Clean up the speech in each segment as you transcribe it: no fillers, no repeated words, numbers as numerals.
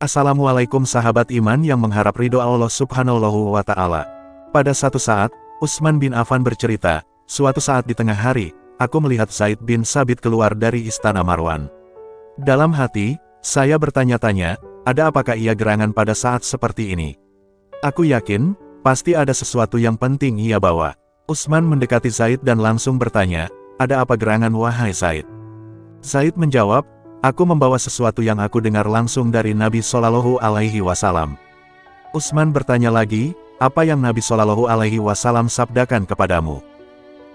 Assalamualaikum sahabat iman yang mengharap ridho Allah Subhanahu wa Ta'ala. Pada satu saat, Utsman bin Affan bercerita, suatu saat di tengah hari, aku melihat Zaid bin Sabit keluar dari istana Marwan. Dalam hati, saya bertanya-tanya, ada apakah ia gerangan pada saat seperti ini? Aku yakin, pasti ada sesuatu yang penting ia bawa. Utsman mendekati Zaid dan langsung bertanya, ada apa gerangan wahai Zaid? Zaid menjawab, aku membawa sesuatu yang aku dengar langsung dari Nabi Shallallahu Alaihi Wasallam. Utsman bertanya lagi, apa yang Nabi Shallallahu Alaihi Wasallam sabdakan kepadamu?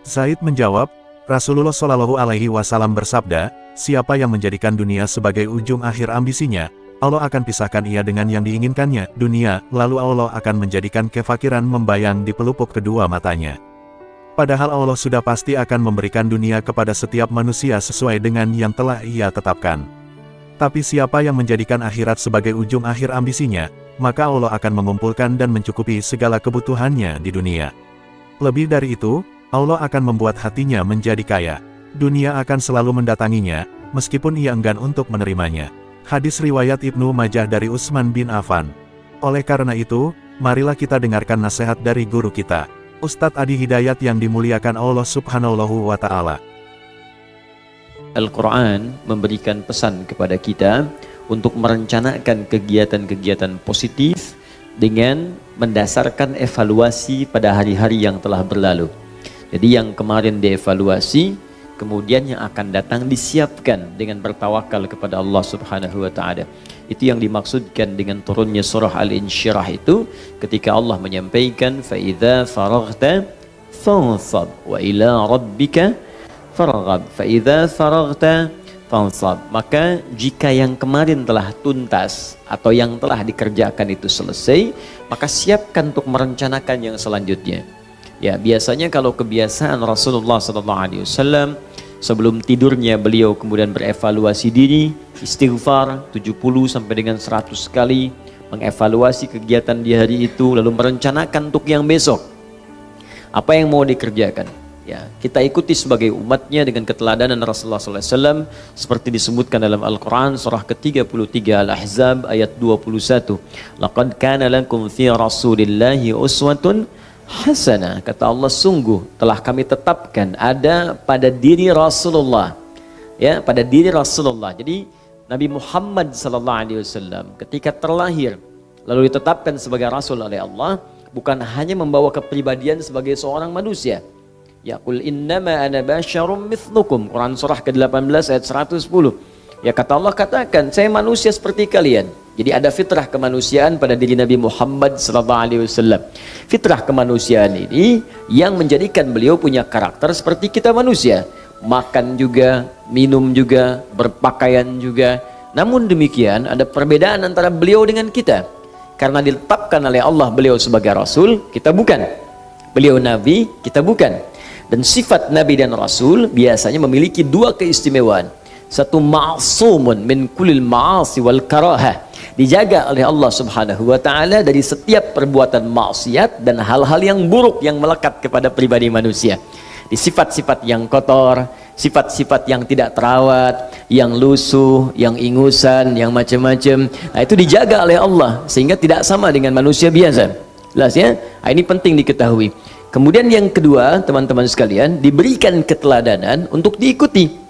Zaid menjawab, Rasulullah Shallallahu Alaihi Wasallam bersabda, siapa yang menjadikan dunia sebagai ujung akhir ambisinya, Allah akan pisahkan ia dengan yang diinginkannya, dunia, lalu Allah akan menjadikan kefakiran membayang di pelupuk kedua matanya. Padahal Allah sudah pasti akan memberikan dunia kepada setiap manusia sesuai dengan yang telah ia tetapkan. Tapi siapa yang menjadikan akhirat sebagai ujung akhir ambisinya, maka Allah akan mengumpulkan dan mencukupi segala kebutuhannya di dunia. Lebih dari itu, Allah akan membuat hatinya menjadi kaya. Dunia akan selalu mendatanginya, meskipun ia enggan untuk menerimanya. Hadis riwayat Ibnu Majah dari Utsman bin Affan. Oleh karena itu, marilah kita dengarkan nasihat dari guru kita, Ustadz Adi Hidayat yang dimuliakan Allah Subhanahu wa Ta'ala. Al-Quran memberikan pesan kepada kita untuk merencanakan kegiatan-kegiatan positif dengan mendasarkan evaluasi pada hari-hari yang telah berlalu. Jadi yang kemarin dievaluasi, kemudian yang akan datang disiapkan dengan bertawakal kepada Allah Subhanahu wa Ta'ala. Itu yang dimaksudkan dengan turunnya surah Al-Insyirah itu, ketika Allah menyampaikan فَإِذَا فَرَغْتَ فَانْصَبْ وَإِلَىٰ رَبِّكَ فَرْغَبْ فَإِذَا فَرَغْتَ فَانْصَبْ. Maka jika yang kemarin telah tuntas atau yang telah dikerjakan itu selesai, maka siapkan untuk merencanakan yang selanjutnya. Ya, biasanya kalau kebiasaan Rasulullah SAW, sebelum tidurnya beliau kemudian berevaluasi diri, istighfar 70 sampai dengan 100 kali, mengevaluasi kegiatan di hari itu, lalu merencanakan untuk yang besok. Apa yang mau dikerjakan? Ya, kita ikuti sebagai umatnya dengan keteladanan Rasulullah SAW, seperti disebutkan dalam Al-Quran surah ke-33 Al-Ahzab ayat 21. Laqad kana lakum fi Rasulillahi uswatun hasanah. Kata Allah, sungguh telah kami tetapkan ada pada diri Rasulullah, ya, pada diri Rasulullah. Jadi Nabi Muhammad SAW ketika terlahir lalu ditetapkan sebagai Rasul oleh Allah, bukan hanya membawa kepribadian sebagai seorang manusia. Ya, qul innama ana basyarum mithlukum, Quran surah ke-18 ayat 110. Ya, kata Allah, katakan saya manusia seperti kalian. Jadi ada fitrah kemanusiaan pada diri Nabi Muhammad SAW. Fitrah kemanusiaan ini yang menjadikan beliau punya karakter seperti kita manusia. Makan juga, minum juga, berpakaian juga. Namun demikian ada perbedaan antara beliau dengan kita. Karena ditetapkan oleh Allah beliau sebagai Rasul, kita bukan. Beliau Nabi, kita bukan. Dan sifat Nabi dan Rasul biasanya memiliki dua keistimewaan. Satu, ma'sumun min kulil ma'asi wal karahah, dijaga oleh Allah Subhanahu wa Ta'ala dari setiap perbuatan maksiat dan hal-hal yang buruk yang melekat kepada pribadi manusia. Di sifat-sifat yang kotor, sifat-sifat yang tidak terawat, yang lusuh, yang ingusan, yang macam-macam, nah, itu dijaga oleh Allah sehingga tidak sama dengan manusia biasa. Jelas ya? Nah, ini penting diketahui. Kemudian yang kedua, teman-teman sekalian, diberikan keteladanan untuk diikuti.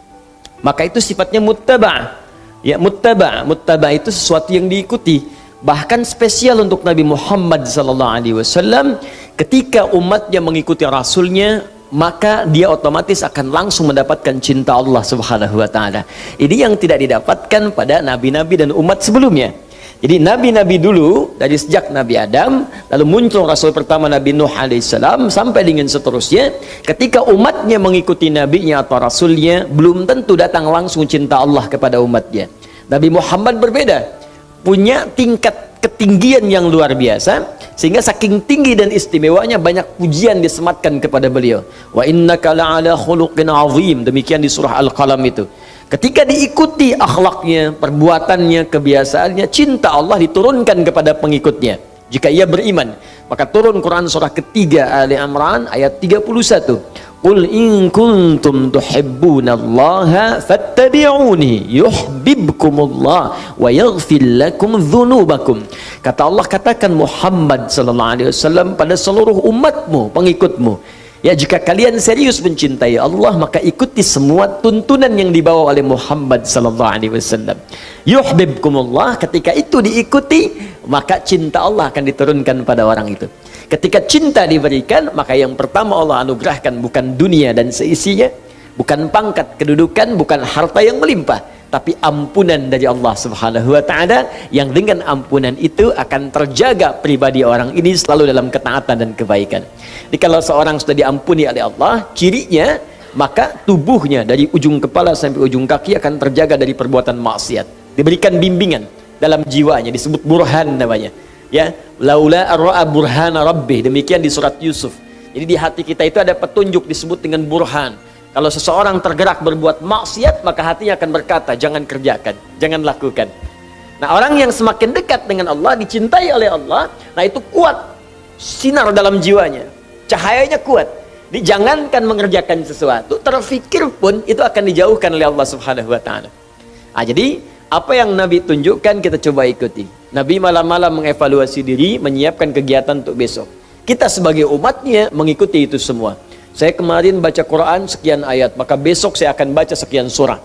Maka itu sifatnya muttaba'. Ya, muttaba' itu sesuatu yang diikuti. Bahkan spesial untuk Nabi Muhammad SAW, ketika umatnya mengikuti Rasulnya, maka dia otomatis akan langsung mendapatkan cinta Allah Subhanahu wa Ta'ala. Ini yang tidak didapatkan pada nabi-nabi dan umat sebelumnya. Jadi nabi-nabi dulu, dari sejak Nabi Adam, lalu muncul Rasul pertama Nabi Nuh alaihissalam, sampai dengan seterusnya, ketika umatnya mengikuti nabinya atau rasulnya, belum tentu datang langsung cinta Allah kepada umatnya. Nabi Muhammad berbeda, punya tingkat ketinggian yang luar biasa, sehingga saking tinggi dan istimewanya banyak pujian disematkan kepada beliau. Wa innaka la'ala khuluqin azim, demikian di surah Al-Qalam itu. Ketika diikuti akhlaknya, perbuatannya, kebiasaannya, cinta Allah diturunkan kepada pengikutnya. Jika ia beriman, maka turun Quran surah ketiga Ali Imran ayat 31. Qul in kuntum tuhibbunallaha fattabi'uni yuhibbukumullah wa yaghfir lakum dzunubakum. Kata Allah, katakan Muhammad sallallahu alaihi wasallam pada seluruh umatmu, pengikutmu, ya, jika kalian serius mencintai Allah, maka ikuti semua tuntunan yang dibawa oleh Muhammad sallallahu alaihi wasallam. Yuhibbukumullah, ketika itu diikuti, maka cinta Allah akan diturunkan pada orang itu. Ketika cinta diberikan, maka yang pertama Allah anugerahkan bukan dunia dan seisinya, bukan pangkat, kedudukan, bukan harta yang melimpah, tapi ampunan dari Allah Subhanahu wa ta'ala, yang dengan ampunan itu akan terjaga pribadi orang ini selalu dalam ketaatan dan kebaikan. Jadi kalau seorang sudah diampuni oleh Allah, cirinya maka tubuhnya dari ujung kepala sampai ujung kaki akan terjaga dari perbuatan maksiat, diberikan bimbingan dalam jiwanya, disebut burhan namanya, ya, laula ar-ra'a burhana rabbih, demikian di surat Yusuf. Jadi di hati kita itu ada petunjuk disebut dengan burhan. Kalau seseorang tergerak berbuat maksiat, maka hatinya akan berkata, jangan kerjakan, jangan lakukan. Nah, orang yang semakin dekat dengan Allah, dicintai oleh Allah, nah itu kuat sinar dalam jiwanya, cahayanya kuat. Jangankan mengerjakan sesuatu, terfikir pun itu akan dijauhkan oleh Allah Subhanahu wa ta'ala. Nah, jadi apa yang Nabi tunjukkan kita coba ikuti. Nabi malam-malam mengevaluasi diri, menyiapkan kegiatan untuk besok. Kita sebagai umatnya mengikuti itu semua. Saya kemarin baca Quran sekian ayat, maka besok saya akan baca sekian surah.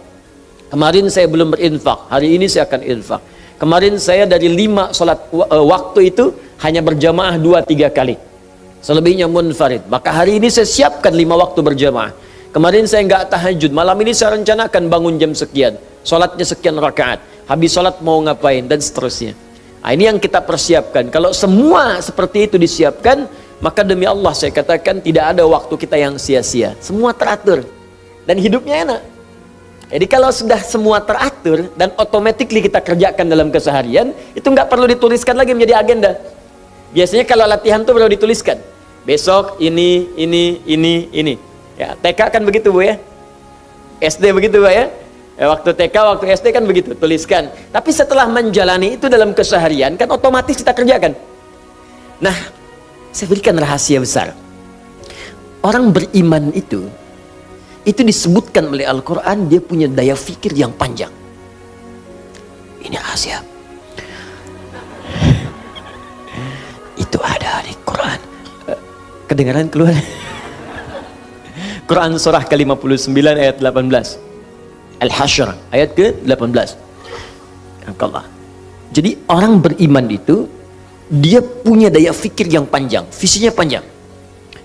Kemarin saya belum berinfak, hari ini saya akan infak. Kemarin saya dari 5 sholat waktu itu hanya berjamaah 2-3 kali, selebihnya munfarid. Maka hari ini saya siapkan 5 waktu berjamaah. Kemarin saya nggak tahajud, malam ini saya rencanakan bangun jam sekian, sholatnya sekian rakaat, habis sholat mau ngapain, dan seterusnya. Nah, ini yang kita persiapkan. Kalau semua seperti itu disiapkan, maka demi Allah saya katakan tidak ada waktu kita yang sia-sia. Semua teratur dan hidupnya enak. Jadi kalau sudah semua teratur dan automatically kita kerjakan dalam keseharian, itu nggak perlu dituliskan lagi menjadi agenda. Biasanya kalau latihan tuh perlu dituliskan. Besok ini. Ya, TK kan begitu Bu ya. SD begitu Bu ya. Waktu TK, waktu SD kan begitu, tuliskan. Tapi setelah menjalani itu dalam keseharian, kan otomatis kita kerjakan. Nah, saya berikan rahasia besar. Orang beriman itu disebutkan oleh Al-Quran, dia punya daya fikir yang panjang. Ini rahasia. Itu ada di Quran. Kedengaran keluar. Quran surah ke-59 ayat 18. Al-Hasyr ayat ke-18. Jadi orang beriman itu dia punya daya fikir yang panjang, visinya panjang.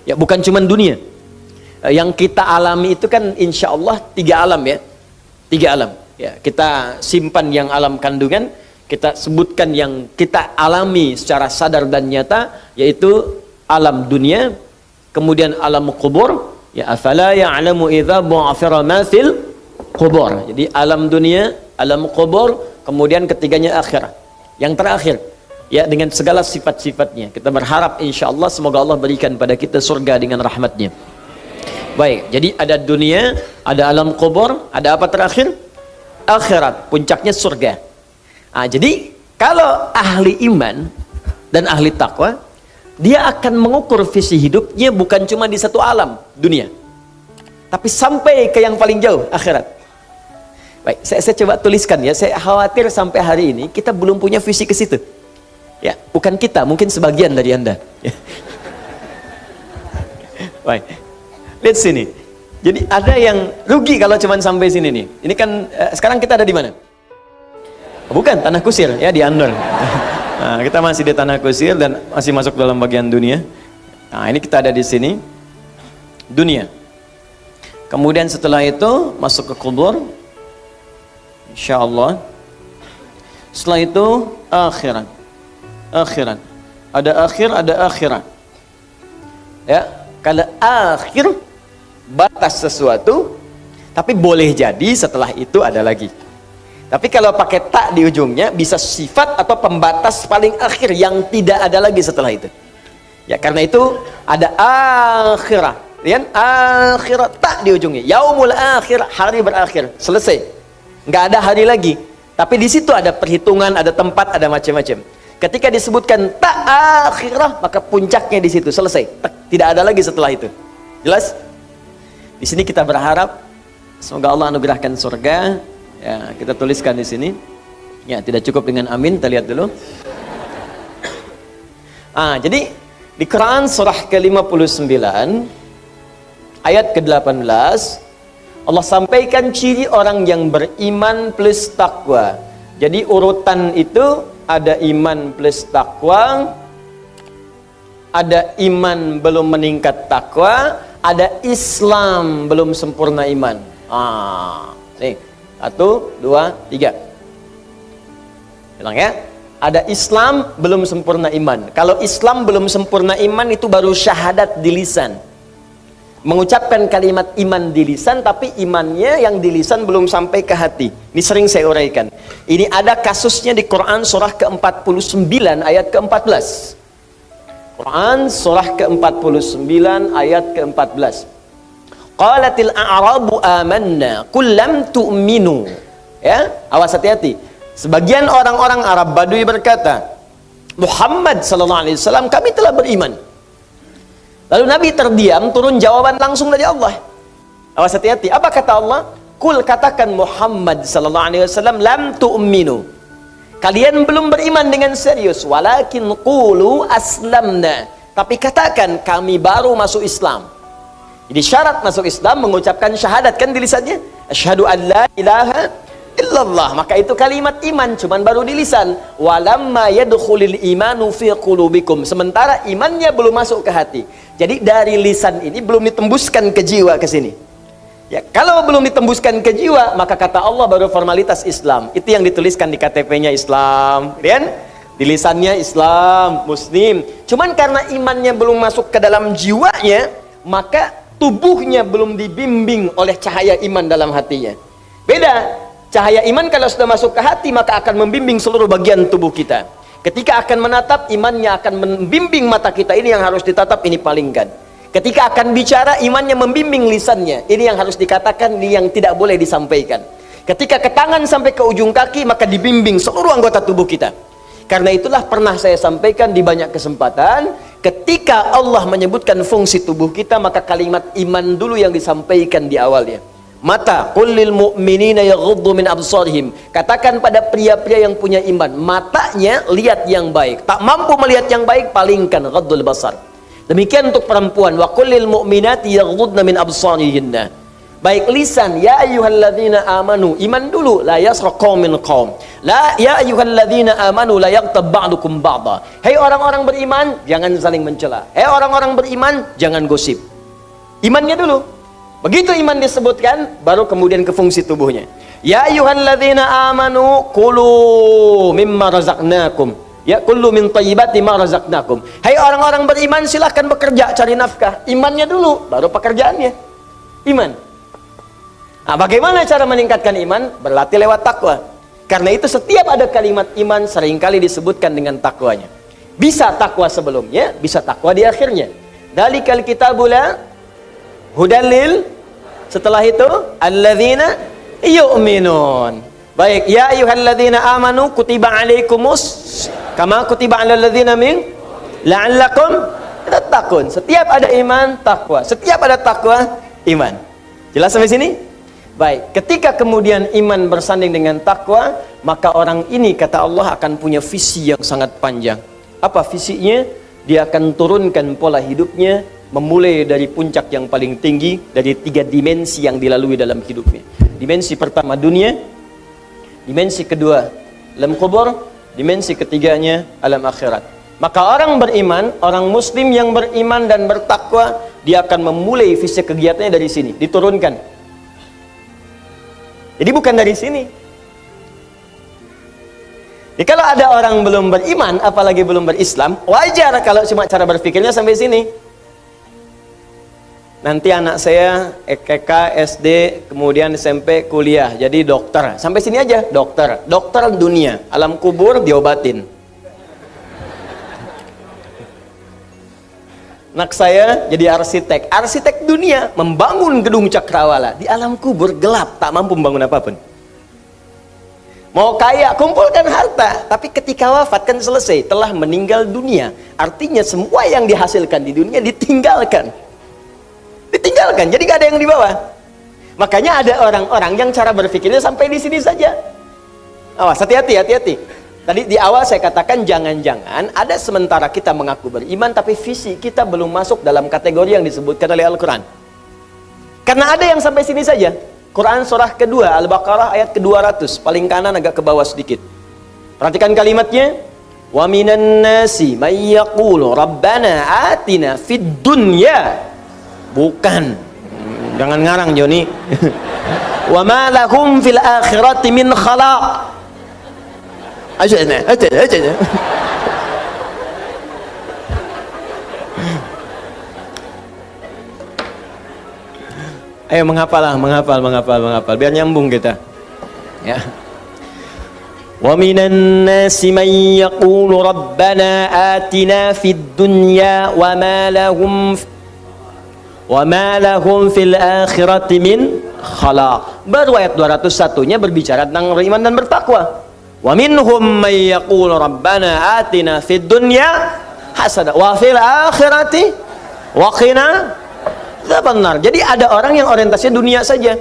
Ya, bukan cuma dunia. Yang kita alami itu kan insya Allah 3 alam ya. 3 alam. Ya, kita simpan yang alam kandungan, kita sebutkan yang kita alami secara sadar dan nyata, yaitu alam dunia, kemudian alam kubur, ya, afala ya'lamu idza bu'athira ma fil kubur. Jadi alam dunia, alam kubur, kemudian ketiganya akhirat. Yang terakhir, ya, dengan segala sifat-sifatnya. Kita berharap insya Allah semoga Allah berikan pada kita surga dengan rahmatnya. Baik, jadi ada dunia, ada alam kubur, ada apa terakhir? Akhirat, puncaknya surga. Nah, jadi kalau ahli iman dan ahli takwa, dia akan mengukur visi hidupnya bukan cuma di satu alam dunia, tapi sampai ke yang paling jauh, akhirat. Baik, saya coba tuliskan ya. Saya khawatir sampai hari ini kita belum punya visi ke situ. Ya, bukan kita, mungkin sebagian dari Anda. Baik, lihat sini. Jadi ada yang rugi kalau cuma sampai sini nih. Ini kan sekarang kita ada di mana? Bukan, tanah kusir ya, di Andor. Nah, kita masih di tanah kusir dan masih masuk dalam bagian dunia. Nah, ini kita ada di sini, dunia. Kemudian setelah itu masuk ke kubur, insya Allah. Setelah itu akhirat. Akhirat. Ada akhir, ada akhirat. Ya, kalau akhir batas sesuatu, tapi boleh jadi setelah itu ada lagi. Tapi kalau pakai tak di ujungnya, bisa sifat atau pembatas paling akhir yang tidak ada lagi setelah itu. Ya, karena itu ada akhirat. Lihat, akhirat, tak di ujungnya. Yaumul akhir, hari berakhir, selesai. Nggak ada hari lagi. Tapi di situ ada perhitungan, ada tempat, ada macam-macam. Ketika disebutkan tak akhirah, maka puncaknya di situ, selesai. Tidak ada lagi setelah itu. Jelas? Di sini kita berharap semoga Allah anugerahkan surga. Ya, kita tuliskan di sini. Ya, tidak cukup dengan amin, kita lihat dulu. Jadi di Quran surah ke-59 ayat ke-18 Allah sampaikan ciri orang yang beriman plus takwa. Jadi urutan itu ada iman plus takwa, ada iman belum meningkat takwa, ada Islam belum sempurna iman. Nih, 1, 2, 3. Bilang ya. Ada Islam belum sempurna iman. Kalau Islam belum sempurna iman itu baru syahadat di lisan. Mengucapkan kalimat iman di lisan, tapi imannya yang di lisan belum sampai ke hati. Ini sering saya uraikan. Ini ada kasusnya di Quran surah ke-49 ayat ke-14. Quran surah ke-49 ayat ke-14. Qalatil a'rabu amanna qul lam tu'minu. Ya, awas hati-hati. Sebagian orang-orang Arab Badui berkata, Muhammad sallallahu alaihi wasallam, kami telah beriman. Lalu Nabi terdiam, turun jawaban langsung dari Allah. Awas hati-hati. Apa kata Allah? Kul, katakan Muhammad sallallahu alaihi wasallam, lam tu'minu. Kalian belum beriman dengan serius, walakin qulu aslamna. Tapi katakan kami baru masuk Islam. Jadi syarat masuk Islam mengucapkan syahadat kan di lisannya. Asyhadu an la ilaha illallah, maka itu kalimat iman cuman baru di lisan. Walamma yadkhulul imanu fi qulubikum, sementara imannya belum masuk ke hati. Jadi dari lisan ini belum ditembuskan ke jiwa ke sini. Ya, kalau belum ditembuskan ke jiwa, maka kata Allah baru formalitas Islam. Itu yang dituliskan di KTP-nya Islam, kan? Di lisannya Islam, Muslim. Cuman karena imannya belum masuk ke dalam jiwanya, maka tubuhnya belum dibimbing oleh cahaya iman dalam hatinya. Beda. Cahaya iman kalau sudah masuk ke hati, maka akan membimbing seluruh bagian tubuh kita. Ketika akan menatap, imannya akan membimbing mata kita. Ini yang harus ditatap, ini palingkan. Ketika akan bicara, imannya membimbing lisannya. Ini yang harus dikatakan, ini yang tidak boleh disampaikan. Ketika ke tangan sampai ke ujung kaki, maka dibimbing seluruh anggota tubuh kita. Karena itulah pernah saya sampaikan di banyak kesempatan, ketika Allah menyebutkan fungsi tubuh kita, maka kalimat iman dulu yang disampaikan di awalnya. Mata, qul lil mu'minina yaghuddu min absarihim. Katakan pada pria-pria yang punya iman, matanya lihat yang baik. Tak mampu melihat yang baik, palingkan, ghaddul basar. Demikian untuk perempuan, wa qul lil mu'minati yaghuddna min absarihinna. Baik lisan, ya ayyuhalladzina amanu, iman dulu, la yasraq qaumin qaum. La ya ayyuhalladzina amanu la yaghtab ba'dukum ba'dha. Hai orang-orang beriman, jangan saling mencela. Hai orang-orang beriman, jangan gosip. Imannya dulu. Begitu iman disebutkan, baru kemudian ke fungsi tubuhnya. Ya ayyuhalladzina amanu kulu mimma razaqnakum. Ya kullu min thayyibati ma razaqnakum. Hai orang-orang beriman, silahkan bekerja cari nafkah. Imannya dulu, baru pekerjaannya. Iman. Bagaimana cara meningkatkan iman? Berlatih lewat takwa. Karena itu setiap ada kalimat iman seringkali disebutkan dengan takwanya. Bisa takwa sebelumnya, bisa takwa di akhirnya. Dalikal kitabula hudalil, setelah itu alladzina yu'minun. Baik, ya ayyuhalladzina amanu kutiba alaikumus kama kutiba alal ladzina min la'allakum tattaqun. Setiap ada iman, takwa. Setiap ada takwa, iman. Jelas sampai sini? Baik, ketika kemudian iman bersanding dengan takwa, maka orang ini kata Allah akan punya visi yang sangat panjang. Apa visinya? Dia akan turunkan pola hidupnya, memulai dari puncak yang paling tinggi, dari 3 dimensi yang dilalui dalam hidupnya. Dimensi pertama dunia, dimensi kedua alam kubur, dimensi ketiganya alam akhirat. Maka orang beriman, orang muslim yang beriman dan bertakwa, dia akan memulai visi kegiatannya dari sini, diturunkan. Jadi bukan dari sini. Jadi kalau ada orang belum beriman, apalagi belum berislam, wajar kalau cuma cara berpikirnya sampai sini. Nanti anak saya TK, SD, kemudian SMP, kuliah, jadi dokter. Sampai sini aja, dokter. Dokter dunia, alam kubur diobatin. Anak saya jadi arsitek. Arsitek dunia, membangun gedung cakrawala. Di alam kubur gelap, tak mampu membangun apapun. Mau kaya, kumpulkan harta. Tapi ketika wafat kan selesai, telah meninggal dunia. Artinya semua yang dihasilkan di dunia ditinggalkan. tinggalkan. Jadi gak ada yang di bawah. Makanya ada orang-orang yang cara berpikirnya sampai di sini saja. Awas, hati-hati, hati-hati. Tadi di awal saya katakan jangan-jangan ada sementara kita mengaku beriman tapi visi kita belum masuk dalam kategori yang disebutkan oleh Al-Quran. Karena ada yang sampai sini saja. Quran surah kedua, Al-Baqarah ayat ke-200, paling kanan agak ke bawah sedikit. Perhatikan kalimatnya. Wa minan nasi may yaqulu rabbana atina fid dunya. Bukan. Jangan ngarang Joni. Wa ma lahum fil akhirati min khalaq. Aja. Ayo menghafal biar nyambung kita. Ya. Wa minan nasi may yaqulu rabbana atina fid dunya wa ma lahum fil akhirati min khalaq. Baru ayat 201-nya berbicara tentang beriman dan bertakwa. Wa minhum may yaqulu rabbana atina fid dunya hasanah wa fil akhirati wa qina adzabannar. Jadi ada orang yang orientasinya dunia saja.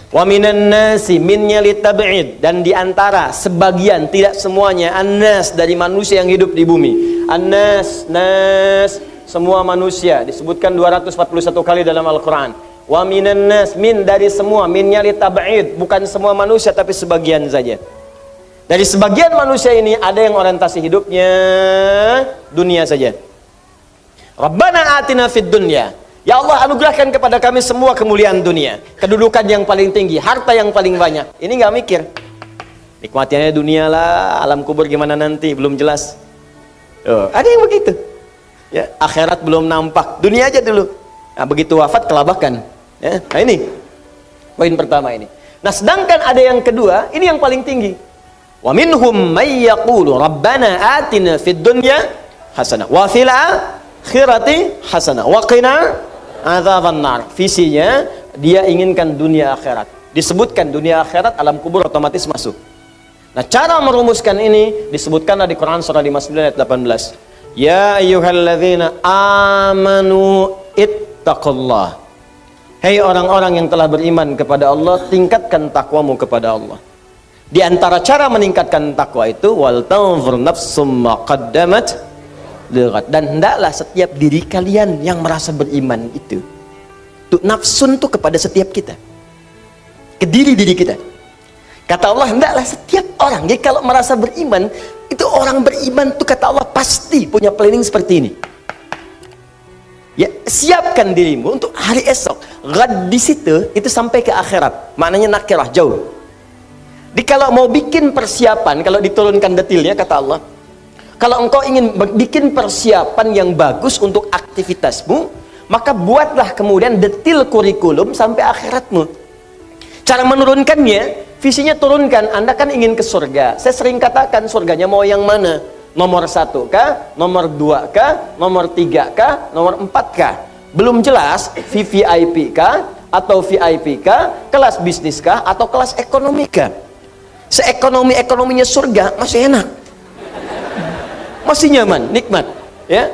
Wa minan nasi minnya litab'id, dan diantara sebagian, tidak semuanya, annas dari manusia yang hidup di bumi. Annas, nas, semua manusia disebutkan 241 kali dalam Al-Quran. Wa minan nas, min dari semua, minnya litab'id, bukan semua manusia tapi sebagian saja. Dari sebagian manusia ini ada yang orientasi hidupnya dunia saja. Rabbana atina fid dunya. Ya Allah, anugerahkan kepada kami semua kemuliaan dunia, kedudukan yang paling tinggi, harta yang paling banyak. Ini nggak mikir. Nikmatiannya dunia lah, alam kubur gimana nanti belum jelas. Ada yang begitu. Ya, akhirat belum nampak, dunia aja dulu. Nah, begitu wafat kelabakan. Ya, nah ini poin pertama ini. Nah, sedangkan ada yang kedua, ini yang paling tinggi. Wa minhum may yaqulu rabbana atina fid dunya hasanah wa fil akhirati hasanah wa qina adzabannar. Visinya dia inginkan dunia akhirat. Disebutkan dunia akhirat, alam kubur otomatis masuk. Nah, cara merumuskan ini disebutkan di Quran surah 59 ayat 18. Ya ayyuhalladzina amanu ittaqullah. Hei orang-orang yang telah beriman kepada Allah, tingkatkan takwamu kepada Allah. Di antara cara meningkatkan takwa itu wal tanzur nafsum ma qaddamat lighad, dan hendaklah setiap diri kalian yang merasa beriman itu. Tuh nafsun tuh kepada setiap kita. Ke diri kita. Kata Allah, hendaklah setiap orang. Jadi kalau merasa beriman, itu orang beriman tuh kata Allah pasti punya planning seperti ini. Ya, siapkan dirimu untuk hari esok. Ghad di situ itu sampai ke akhirat. Maknanya nakirah, jauh. Jadi kalau mau bikin persiapan, kalau diturunkan detailnya kata Allah, kalau engkau ingin bikin persiapan yang bagus untuk aktivitasmu, maka buatlah kemudian detail kurikulum sampai akhiratmu. Cara menurunkannya, visinya turunkan. Anda kan ingin ke surga. Saya sering katakan, surganya mau yang mana? Nomor 1 kah? Nomor 2 kah? Nomor 3 kah? Nomor 4 kah? Belum jelas VVIP kah? Atau VIP kah? Kelas bisnis kah? Atau kelas ekonomi kah? Seekonomi-ekonominya surga masih enak, masih nyaman, nikmat. Ya,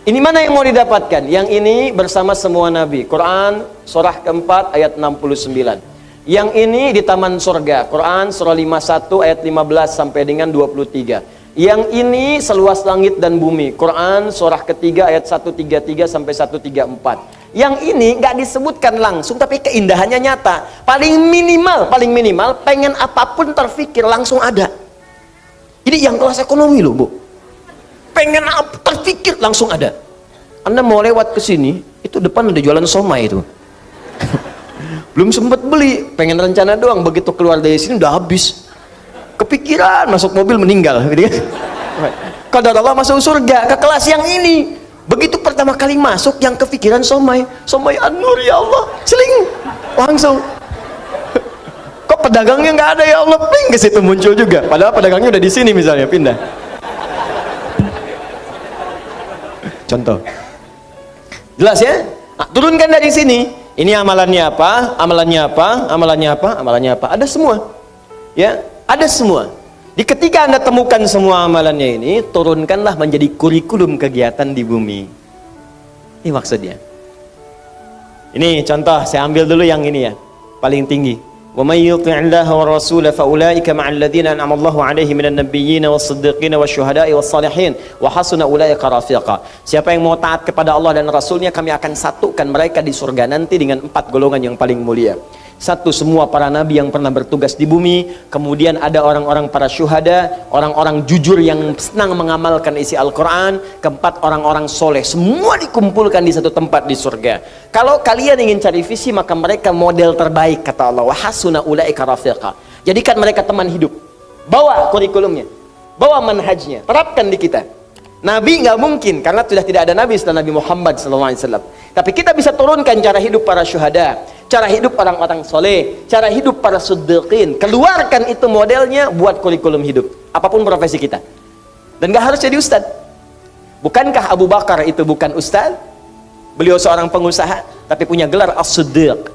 ini mana yang mau didapatkan? Yang ini bersama semua nabi. Quran surah keempat ayat 69. Yang ini di taman surga. Quran surah 51 ayat 15 sampai dengan 23. Yang ini seluas langit dan bumi. Quran surah ketiga ayat 133 sampai 134. Yang ini nggak disebutkan langsung, tapi keindahannya nyata. Paling minimal, pengen apapun terfikir langsung ada. Ini yang kelas ekonomi loh, Bu. Pengen apa terfikir langsung ada. Anda mau lewat ke sini, itu depan ada jualan somai itu. Belum sempat beli, pengen rencana doang. Begitu keluar dari sini udah habis. Kepikiran masuk mobil meninggal, gitu kan? Qadar Allah masuk surga ke kelas yang ini. Begitu pertama kali masuk, yang kepikiran somai an-nur, ya Allah, seling langsung. Kok pedagangnya nggak ada, ya Allah, ping ke situ muncul juga. Padahal pedagangnya udah di sini misalnya, pindah. Contoh, jelas ya? Nah, turunkan dari sini. Ini amalannya apa? Amalannya apa? Amalannya apa? Amalannya apa? Ada semua, ya, ada semua. Di ketika Anda temukan semua amalannya ini, turunkanlah menjadi kurikulum kegiatan di bumi. Ini maksudnya. Ini contoh, saya ambil dulu yang ini ya, paling tinggi. وَمَنْ يُطِعِ اللَّهَ وَالرَّسُولَ فَأُولَٰئِكَ مَعَ الَّذِينَ أَنْعَمَ اللَّهُ عَلَيْهِمْ مِنَ النَّبِيِّينَ وَالصِّدِّيقِينَ وَالشُّهَدَاءِ وَالصَّالِحِينَ وَحَسُنَ أُولَٰئِكَ رَفِيقًا. Siapa yang mau taat kepada Allah dan Rasulnya, kami akan satukan mereka di surga nanti dengan 4 golongan yang paling mulia. Satu, semua para nabi yang pernah bertugas di bumi. Kemudian ada orang-orang para syuhada, orang-orang jujur yang senang mengamalkan isi Al-Quran. Keempat, orang-orang soleh. Semua dikumpulkan di satu tempat di surga. Kalau kalian ingin cari visi, maka mereka model terbaik, kata Allah. Wa hasuna ulaika rafiqa. Jadikan mereka teman hidup. Bawa kurikulumnya, bawa manhajnya, terapkan di kita. Nabi nggak mungkin, karena sudah tidak ada nabi setelah Nabi Muhammad SAW. Tapi kita bisa turunkan cara hidup para syuhada, cara hidup orang-orang soleh, cara hidup para siddiqin. Keluarkan itu modelnya, buat kurikulum hidup apapun profesi kita. Dan gak harus jadi ustad. Bukankah Abu Bakar itu bukan ustad? Beliau seorang pengusaha, tapi punya gelar as-siddiq.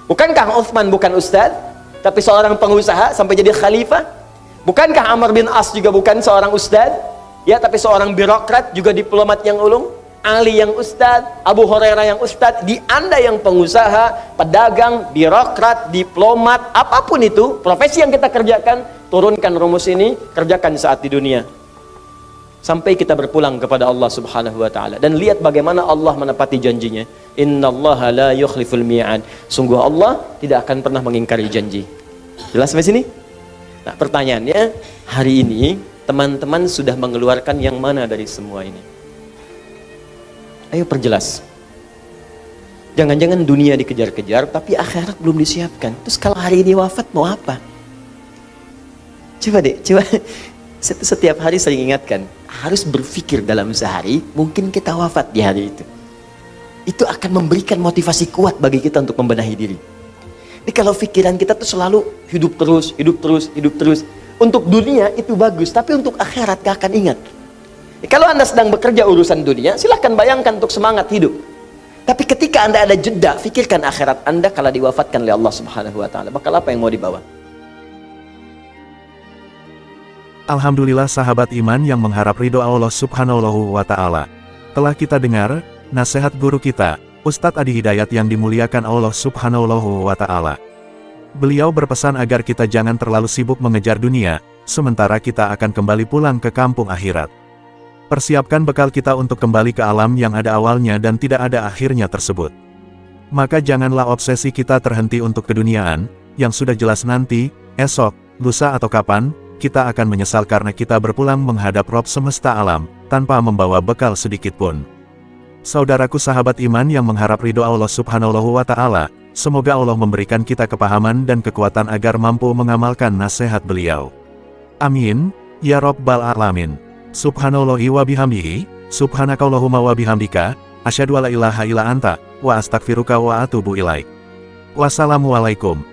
Bukankah Utsman bukan ustad, tapi seorang pengusaha sampai jadi khalifah? Bukankah Amr bin As juga bukan seorang ustad, ya, tapi seorang birokrat, juga diplomat yang ulung? Ali yang ustad, Abu Hurairah yang ustad. Di Anda yang pengusaha, pedagang, birokrat, diplomat, apapun itu profesi yang kita kerjakan, turunkan rumus ini, kerjakan saat di dunia sampai kita berpulang kepada Allah Subhanahu wa taala. Dan lihat bagaimana Allah menepati janjinya. Innallaha la yukhliful mi'ad. Sungguh Allah tidak akan pernah mengingkari janji. Jelas sampai sini? Nah, pertanyaannya, hari ini teman-teman sudah mengeluarkan yang mana dari semua ini? Ayo perjelas. Jangan-jangan dunia dikejar-kejar, tapi akhirat belum disiapkan. Terus kalau hari ini wafat, mau apa? Coba deh, coba. Setiap hari saya ingatkan, harus berpikir dalam sehari, mungkin kita wafat di hari itu. Itu akan memberikan motivasi kuat bagi kita untuk membenahi diri. Jadi kalau pikiran kita tuh selalu hidup terus, hidup terus, hidup terus. Untuk dunia itu bagus, tapi untuk akhirat gak akan ingat. Kalau Anda sedang bekerja urusan dunia, silahkan bayangkan untuk semangat hidup. Tapi ketika Anda ada jeda, fikirkan akhirat Anda kalau diwafatkan oleh Allah Subhanahu wa taala. Bakal apa yang mau dibawa? Alhamdulillah sahabat iman yang mengharap ridho Allah Subhanahu wa ta'ala. Telah kita dengar nasihat guru kita, Ustadz Adi Hidayat yang dimuliakan Allah Subhanahu wa ta'ala. Beliau berpesan agar kita jangan terlalu sibuk mengejar dunia, sementara kita akan kembali pulang ke kampung akhirat. Persiapkan bekal kita untuk kembali ke alam yang ada awalnya dan tidak ada akhirnya tersebut. Maka janganlah obsesi kita terhenti untuk keduniaan, yang sudah jelas nanti, esok, lusa atau kapan, kita akan menyesal karena kita berpulang menghadap Rob semesta alam, tanpa membawa bekal sedikit pun. Saudaraku sahabat iman yang mengharap ridho Allah Subhanahu wa ta'ala, semoga Allah memberikan kita kepahaman dan kekuatan agar mampu mengamalkan nasihat beliau. Amin, ya Rabbal Alamin. Subhanallahi wa bihamdihi, subhanakallahumma wa bihamdika, asyhadu alla ilaha illa anta, wa astaghfiruka wa atubu ilaik. Wassalamualaikum.